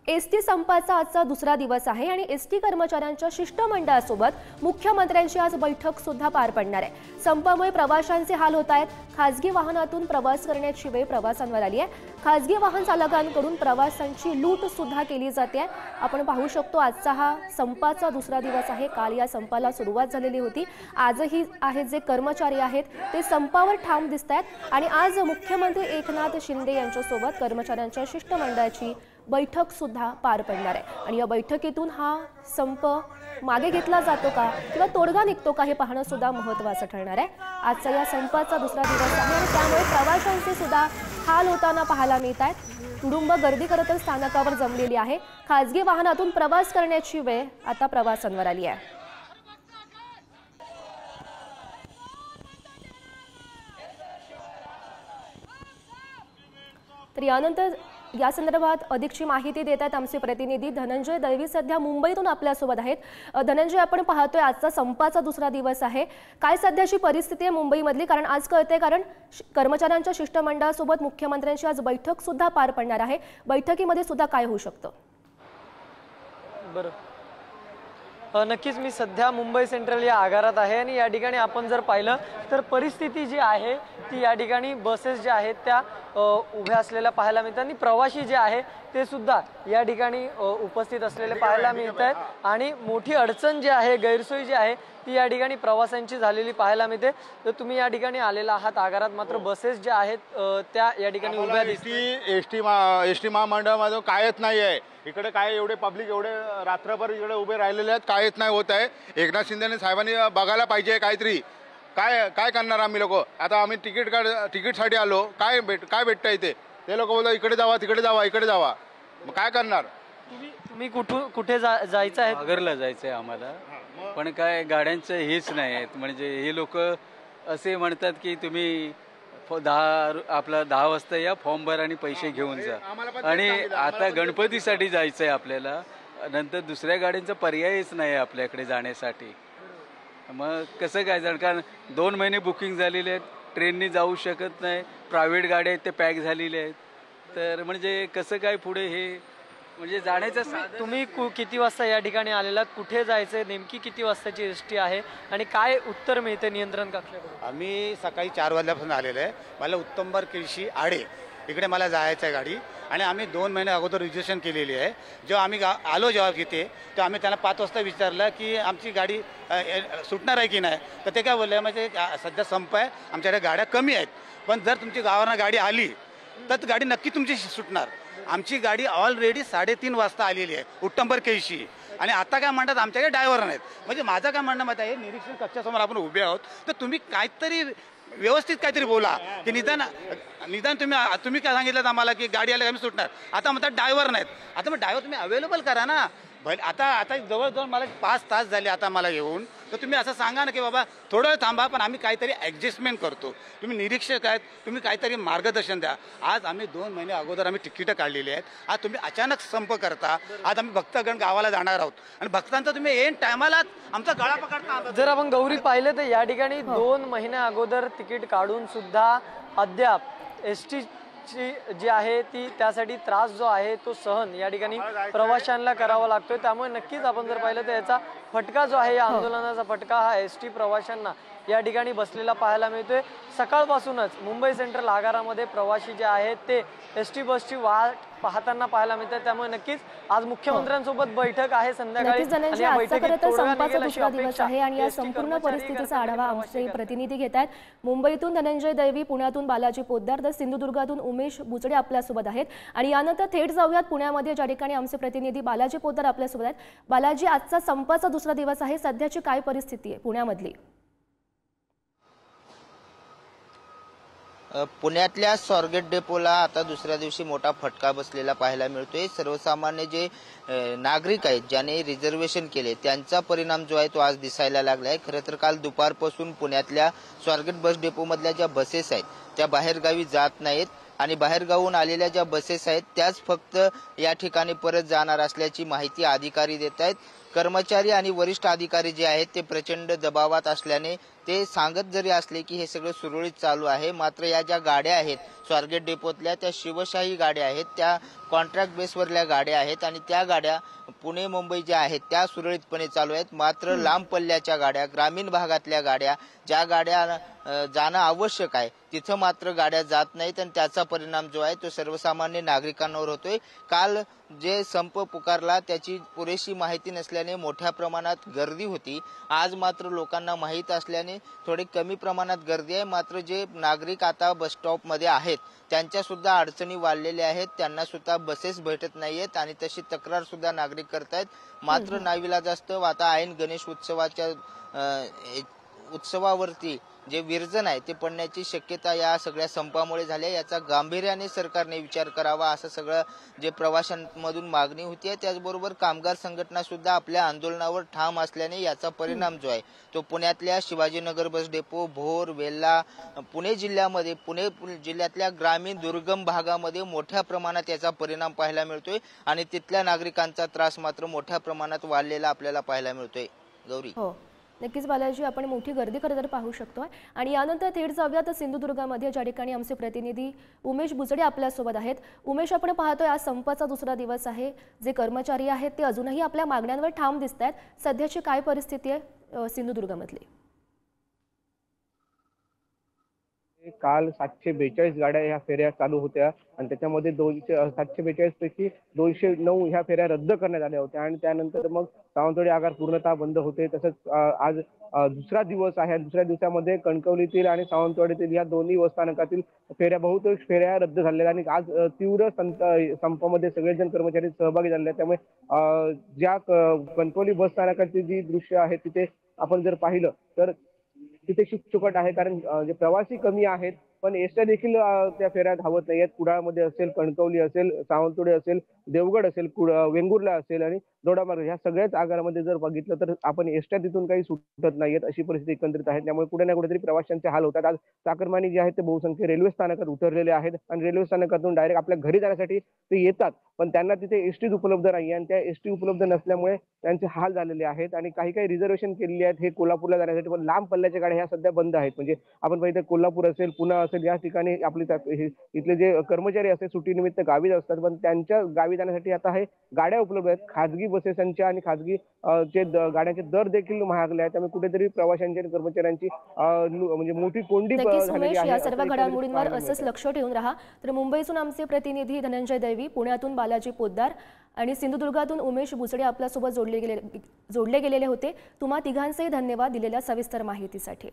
ST संपाचा आजचा दुसरा दिवस आहे आणि एसटी कर्मचाऱ्यांच्या शिष्टमंडळासोबत मुख्यमंत्र्यांची आज बैठक सुद्धा पार पडणार आहे। संपामुळे प्रवाशांचे हाल होत आहेत। खासगी वाहनातून प्रवास करण्याची वेळ प्रवाशांवर आली आहे। खासगी वाहन चालकांकडून प्रवाशांची लूट सुद्धा केली जाते। आपण पाहू शकतो आजचा हा संपाचा दुसरा दिवस आहे। काल या संपाला सुरुवात झालेली होती। आजही आहे जे कर्मचारी आहेत ते संपावर ठाम दिसतात आणि आज मुख्यमंत्री एकनाथ शिंदे यांच्यासोबत कर्मचाऱ्यांच्या शिष्टमंडळाची बैठक सुद्धा पार पडणार आहे आणि या बैठकीतून हा संप मागे घेतला जातो का किंवा तोडगा निघतो का हे पाहणं सुद्धा महत्त्वाचं ठरणार आहे। आजचा या संपाचा दुसरा दिवस आहे आणि त्यामुळे प्रवाशांचे सुद्धा हाल होताना पाहायला मिळत आहेत। कुटुंब गर्दी करत स्थानकावर जमलेली आहे। खासगी वाहनातून प्रवास करण्याची वेळ आता प्रवाशांवर आली आहे। तर यानंतर या संदर्भात अधिकची माहिती देत आहेत आमचे प्रतिनिधी धनंजय दळवी सध्या मुंबईतून आपल्यासोबत आहेत। धनंजय, आपण पाहतोय आजचा संपाचा दुसरा दिवस आहे, काय सध्याची परिस्थिती आहे मुंबईमधली? कारण आज कळते कारण कर्मचाऱ्यांच्या शिष्टमंडळासोबत मुख्यमंत्र्यांची आज बैठक सुद्धा पार पडणार आहे। बैठकीमध्ये सुद्धा काय होऊ शकतं? बरं, नक्कीच मी सध्या मुंबई सेंट्रल या आगारात आहे आणि या ठिकाणी आपण जर पाहिलं तर परिस्थिती जी आहे ती या ठिकाणी बसेस ज्या आहेत त्या उभ्या असलेल्या पाहायला मिळतात आणि प्रवासी जे आहे ते सुद्धा या ठिकाणी उपस्थित असलेले पाहायला मिळत आहेत आणि मोठी अडचण जी आहे, गैरसोय जी आहे ती या ठिकाणी प्रवाशांची झालेली पाहायला मिळते। तर तुम्ही या ठिकाणी आलेला आहात आगारात, मात्र बसेस ज्या आहेत त्या या ठिकाणी उभ्या दिसतात। एसटी महामंडळामध्ये कायच नाही आहे इकडे, काय एवढे पब्लिक एवढे रात्रभर इकडे उभे राहिलेले आहेत, कायच नाही होत आहे। एकनाथ शिंदे साहेबांनी बघायला पाहिजे काहीतरी, काय करणार आम्ही लोक? आता आम्ही तिकीटसाठी आलो, काय भेटतं इथे? ते लोक बोलतात इकडे जावा तिकडे जावा इकडे जावा, मग काय करणार? तुम्ही कुठे जायचं आहे? आगरला जायचं आहे आम्हाला, पण काय गाड्यांचं हेच नाही आहेत। म्हणजे हे लोक असे म्हणतात की तुम्ही 10 वाजता या, फॉर्म भरा आणि पैसे घेऊन जा। आणि आता गणपतीसाठी जायचं आहे आपल्याला, नंतर दुसऱ्या गाड्यांचा पर्यायच नाही आपल्याकडे जाण्यासाठी। मग कसं काय जाणार? कारण 2 महिने बुकिंग झालेले आहेत, ट्रेननी जाऊ शकत नाही, प्रायव्हेट गाड्या आहेत ते पॅक झालेले आहेत। तर म्हणजे कसं काय पुढे हे म्हणजे जाण्याचं? तुम्ही किती वाजता या ठिकाणी आलेला, कुठे जायचंय, नेमकी किती वाजताची एसटी आहे आणि काय उत्तर मिळते नियंत्रण कक्षाकडून? आम्ही सकाळी 4 वाजल्यापासून आलेलो आहे। मला उत्तमबर केळशी आडे इकडे मला जायचं आहे गाडी आणि आम्ही 2 महिने अगोदर रिजर्वेशन केलेली आहे। जेव्हा आम्ही आलो जेव्हा तिथे तेव्हा आम्ही त्यांना 5 वाजता विचारलं की आमची गाडी सुटणार आहे की नाही, तर ते काय बोलले म्हणजे सध्या संप आहे, आमच्याकडे गाड्या कमी आहेत, पण जर तुमची गावांना गाडी आली तर गाडी नक्की तुमची सुटणार। आमची गाडी ऑलरेडी 3:30 वाजता आलेली आहे उत्तमबर केळशी आणि आता काय म्हणतात आमच्याकडे ड्रायव्हर नाहीत। म्हणजे माझं काय म्हणणं मत आहे, निरीक्षण कक्षासमोर आपण उभे आहोत तर तुम्ही काहीतरी व्यवस्थित काहीतरी बोला की निदान तुम्ही काय सांगितलं आम्हाला की गाडी आली आम्ही सुटणार, आता म्हणतात ड्रायव्हर नाहीत। आता मग ड्रायव्हर तुम्ही अवेलेबल करा ना। आता जवळजवळ मला 5 तास झाले आता मला येऊन, तर तुम्ही असं सांगा ना की बाबा थोडं वेळ थांबा, पण आम्ही काहीतरी ॲडजस्टमेंट करतो। तुम्ही निरीक्षक आहेत, तुम्ही काहीतरी मार्गदर्शन द्या। आज आम्ही 2 महिने अगोदर आम्ही तिकीटं काढलेली आहेत, आज तुम्ही अचानक संप करता। आज आम्ही भक्तगण गावाला जाणार आहोत आणि भक्तांचा तुम्ही ऐन टायमाला आमचा गळा पकडता। जर आपण गौरी पाहिलं तर या ठिकाणी 2 महिन्या अगोदर तिकीट काढून सुद्धा अद्याप एसटी जी आहे ती त्यासाठी त्रास जो आहे तो सहन या ठिकाणी प्रवाशांना करावा लागतोय। त्यामुळे नक्कीच आपण जर पाहिलं तर याचा फटका जो आहे, या आंदोलनाचा फटका हा एसटी प्रवाशांना या ठिकाणी बसलेला पाहायला मिळतोय। सकाळपासूनच मुंबई सेंट्रल आगारामध्ये प्रवासी जे आहेत ते एसटी बसची वाट पाहताना पाहायला मिळतात। त्यामुळे नक्कीच आज मुख्यमंत्र्यांसोबत बैठक आहे संध्याकाळी। संपाचा दुसरा दिवस आहे आणि या संपूर्ण परिस्थितीचा आढावा आमचे प्रतिनिधी घेत आहेत। मुंबईतून धनंजय दळवी, पुण्यातून बालाजी पोद्दार, तर सिंधुदुर्गातून उमेश बुचडे आपल्यासोबत आहेत आणि यानंतर थेट जाऊयात पुण्यामध्ये, ज्या ठिकाणी आमचे प्रतिनिधी बालाजी पोद्दार आपल्यासोबत आहेत। बालाजी, आजचा संपाचा दुसरा दिवस आहे, सध्याची काय परिस्थिती आहे पुण्यामधली? पुण्यातल्या स्वारगेट डेपोला आता दुसऱ्या दिवशी मोठा फटका बसलेला पाहायला मिळतोय। सर्वसामान्य जे नागरिक आहेत ज्याने रिझर्वेशन केले त्यांचा परिणाम जो आहे तो आज दिसायला लागलाय। खरं तर काल दुपारपासून पुण्यातल्या स्वारगेट बस डेपोमधल्या ज्या बसेस आहेत त्या बाहेरगावी जात नाहीत आणि बाहेरगावून आलेल्या ज्या बसेस आहेत त्याच फक्त या ठिकाणी परत जाणार असल्याची माहिती अधिकारी देत आहेत। कर्मचारी आणि वरिष्ठ अधिकारी जे आहेत ते प्रचंड दबावात असल्याने ते सांगत जरी असले की हे सगळं सुरळीत चालू आहे, मात्र या ज्या गाड्या आहेत स्वारगेट डेपोतल्या त्या शिवशाही गाड्या आहेत, त्या कॉन्ट्रॅक्ट बेसवरल्या गाड्या आहेत आणि त्या गाड्या पुणे मुंबई ज्या आहेत त्या सुरळीतपणे चालू आहेत। मात्र लांब पल्ल्याच्या गाड्या, ग्रामीण भागातल्या गाड्या, ज्या गाड्या जाणं आवश्यक आहे तिथं मात्र गाड्या जात नाहीत आणि त्याचा परिणाम जो आहे तो सर्वसामान्य नागरिकांवर होतोय। काल जे संप पुकारला त्याची पुरेशी माहिती नसल्याने मोठ्या प्रमाणात गर्दी होती। आज मात्र लोकांना माहीत असल्याने थोडी कमी प्रमाणात गर्दी आहे, मात्र जे नागरिक आता बस स्टॉप मध्ये आहेत त्यांच्या सुद्धा अडचणी वाढलेल्या आहेत, त्यांना सुद्धा बसेस भेटत नाहीयेत आणि तशी तक्रार सुद्धा नागरिक करतायत। मात्र नाविलाजास्तव आता ऐन गणेश उत्सवावरती जे विर्जन आहे ते पडण्याची शक्यता या सगळ्या संपामुळे झाली आहे। याचा गांभीर्याने सरकारने विचार करावा असं सगळं जे प्रवाशांमधून मागणी होती आहे। त्याचबरोबर कामगार संघटना सुद्धा आपल्या आंदोलनावर ठाम असल्याने याचा परिणाम जो आहे तो पुण्यातल्या शिवाजीनगर बस डेपो, भोर, वेल्हा, पुणे जिल्ह्यातल्या ग्रामीण दुर्गम भागामध्ये मोठ्या प्रमाणात याचा परिणाम पाहायला मिळतोय आणि तिथल्या नागरिकांचा त्रास मात्र मोठ्या प्रमाणात वाढलेला आपल्याला पाहायला मिळतोय। गौरी, हो नक्कीच बालाजी, आपण मोठी गर्दी खरं तर पाहू शकतोय। आणि यानंतर थेट जाऊया तर सिंधुदुर्गामध्ये, ज्या ठिकाणी आमचे प्रतिनिधी उमेश बुचडे आपल्यासोबत आहेत। उमेश, आपण पाहतोय आज संपाचा दुसरा दिवस आहे, जे कर्मचारी आहेत ते अजूनही आपल्या मागण्यांवर ठाम दिसत आहेत। सध्याची काय परिस्थिती आहे सिंधुदुर्गामधली? काल 742 गाड्या ह्या फेऱ्या चालू होत्या आणि त्याच्यामध्ये 742 पैकी 209 ह्या फेऱ्या रद्द करण्यात आल्या होत्या आणि त्यानंतर मग सावंतवाडी आगार पूर्णतः बंद होते। तसंच आज दुसरा दिवस आहे। दुसऱ्या दिवसामध्ये कणकवलीतील आणि सावंतवाडीतील या दोन्ही बसस्थानकातील बहुतेक फेऱ्या रद्द झालेल्या आणि आज तीव्र संपामध्ये सगळेजण कर्मचारी सहभागी झाले आहेत। त्यामुळे ज्या कणकवली बसस्थानकाची जी दृश्य आहे तिथे आपण जर पाहिलं तर तिथे शुकशुकाट आहे, कारण जे प्रवासी कमी आहेत पण एसट्या देखील त्या फेऱ्यात धावत नाही आहेत। कुडाळमध्ये असेल, कणकवली असेल, सावंतवाडी असेल, देवगड असेल, वेंगुर्ला असेल आणि दोडामार्ग ह्या सगळ्याच आगारामध्ये जर बघितलं तर आपण एसट्या तिथून काही सुटत नाहीयेत अशी परिस्थिती एकंदरीत आहे। त्यामुळे कुठे ना कुठेतरी प्रवाशांचे हाल होतात। आज चाकरमानी जे आहेत ते बहुसंख्य रेल्वे स्थानकात उतरलेले आहेत आणि रेल्वे स्थानकातून डायरेक्ट आपल्या घरी जाण्यासाठी ते येतात, पण त्यांना तिथे एसटी उपलब्ध नाही आणि त्या एसटी उपलब्ध नसल्यामुळे त्यांचे हाल झालेले आहेत। आणि काही रिझर्वेशन केलेली आहेत हे कोल्हापूरला जाण्यासाठी, पण लांब पल्ल्याच्या गाड्या ह्या सध्या बंद आहेत। म्हणजे आपण पाहिजे कोल्हापूर असेल, पुणे असेल, या ठिकाणी आपले इथले जे कर्मचारी असतात सुट्टीनिमित्त गावी असतात, पण त्यांच्या गावी जाण्यासाठी आता हे गाड्या उपलब्ध आहेत। खाजगी बसेसांच्या आणि खाजगी गाड्यांचे दर देखील महागले आहेत। त्यामुळे कुठेतरी प्रवाशांची आणि कर्मचाऱ्यांची म्हणजे मोठी कोंडी झालेली आहे। या सर्व घडामोडींवर असंच लक्ष ठेवून राहा। तर मुंबईतून आमचे प्रतिनिधी धनंजय दैवी, पुण्यातून बालाजी पोद्दार आणि सिंधुदुर्गातून उमेश बुचडे आपल्यासोबत जोडले गेलेले होते। तुम्हा तिघांचेही धन्यवाद दिलेल्या सविस्तर माहितीसाठी।